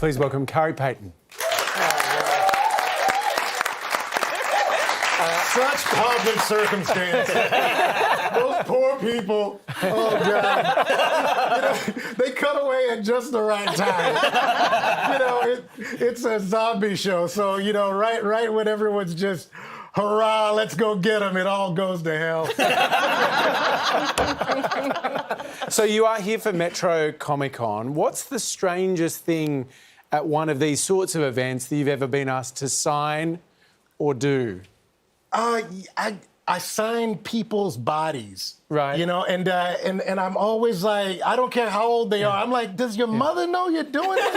Please welcome Khary Payton. Such pomp and circumstance. Those poor people. Oh, God. They cut away at just the right time. It's a zombie show. So, right when everyone's just, hurrah, let's go get them, it all goes to hell. So you are here for Metro Comic Con. What's the strangest thing at one of these sorts of events that you've ever been asked to sign or do? I sign people's bodies, right? And I'm always like, I don't care how old they are. I'm like, does your mother know you're doing it?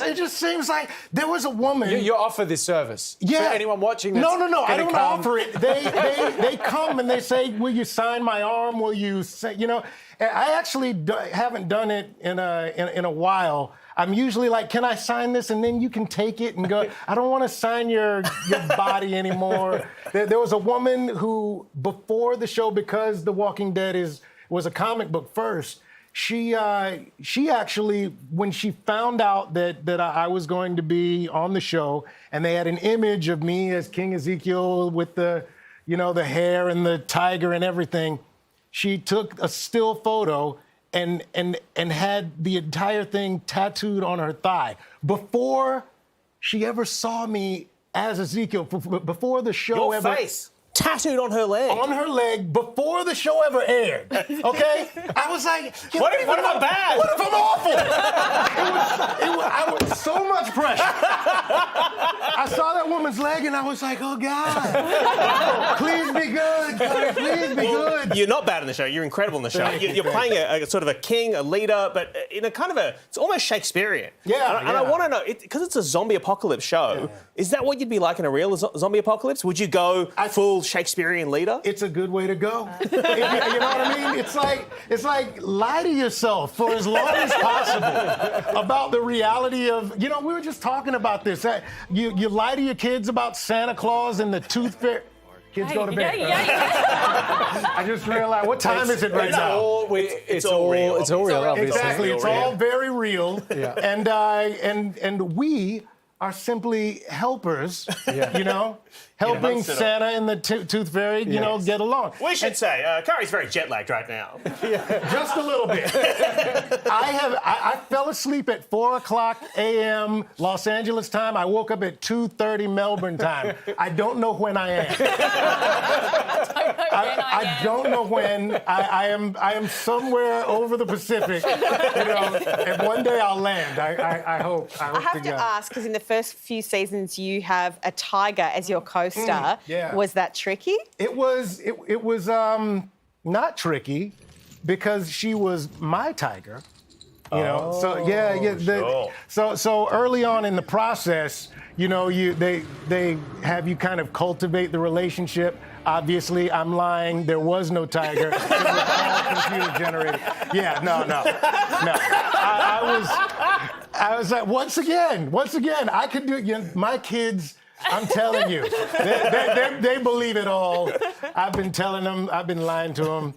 It just seems like there was a woman. You offer this service. Yeah. For anyone watching. No. I don't offer it. They come and they say, will you sign my arm? Will you say, I actually haven't done it in a while. I'm usually like, can I sign this? And then you can take it and go, I don't want to sign your body anymore. There was a woman who, before the show, because The Walking Dead was a comic book first, she actually, when she found out that I was going to be on the show, and they had an image of me as King Ezekiel with the hair and the tiger and everything, she took a still photo and had the entire thing tattooed on her thigh. Before she ever saw me as Ezekiel, before the show Your face tattooed on her leg. On her leg, before the show ever aired, okay? I was like... What if I'm bad? What if I'm awful? I was so much pressure. I saw that woman's leg and I was like, oh, God. Please be good, God. Please be good. You're not bad in the show. You're incredible in the show. You're playing a sort of a king, a leader, but in a kind of it's almost Shakespearean. Yeah. And I want to know, because it's a zombie apocalypse show, is that what you'd be like in a real zombie apocalypse? Would you go full Shakespearean leader? It's a good way to go. You know what I mean? It's like lie to yourself for as long as possible about the reality of, we were just talking about this. You lie to your kids about Santa Claus and the tooth fairy. Kids go to bed. I just realized, what time is it right now? It's all real. It's all real, obviously. Exactly. It's all very real. Yeah. And we are simply helpers, helping Santa and the tooth fairy, get along. We should say, Khary's very jet-lagged right now. Just a little bit. I fell asleep at 4:00 a.m. Los Angeles time. I woke up at 2:30 Melbourne time. I don't know when I am. I don't know when. I am somewhere over the Pacific, and one day I'll land. I hope. I have to ask, because in the first few seasons you have a tiger as your co-star. Was that tricky? It was not tricky because she was my tiger. So early on in the process, they have you kind of cultivate the relationship. Obviously, I'm lying. There was no tiger. It was all computer generated. Yeah, no. I was like, once again, I could do it. My kids, I'm telling you, they believe it all. I've been telling them, I've been lying to them,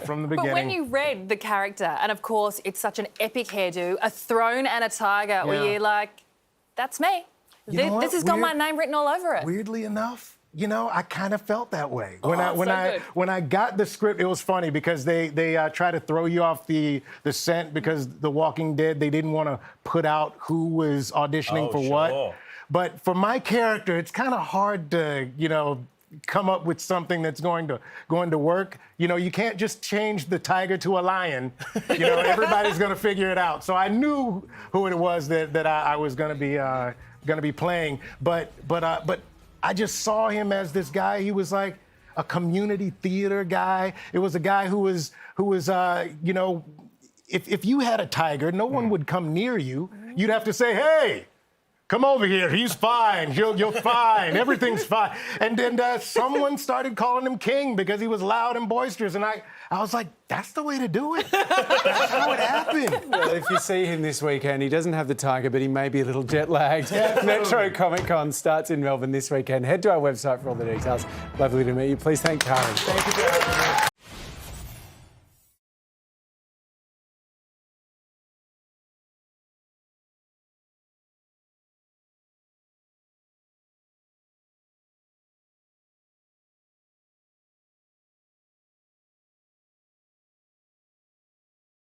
from the beginning. But when you read the character, and of course it's such an epic hairdo, a throne and a tiger, were you like, that's me? This has got my name written all over it. Weirdly enough, I kind of felt that way. When I got the script, it was funny because they try to throw you off the scent because The Walking Dead, they didn't want to put out who was auditioning for what. But for my character, it's kind of hard to, come up with something that's going to work. You can't just change the tiger to a lion. Everybody's going to figure it out. So I knew who it was that I was going to be playing. But I just saw him as this guy. He was like a community theater guy. It was a guy who was if you had a tiger, no one would come near you. You'd have to say, hey, come over here. He's fine. You're fine. Everything's fine. And then someone started calling him King because he was loud and boisterous. And I was like, that's the way to do it. That's how it happened. Well, if you see him this weekend, he doesn't have the tiger, but he may be a little jet-lagged. Metro Comic Con starts in Melbourne this weekend. Head to our website for all the details. Lovely to meet you. Please thank Khary. Thank you for having me.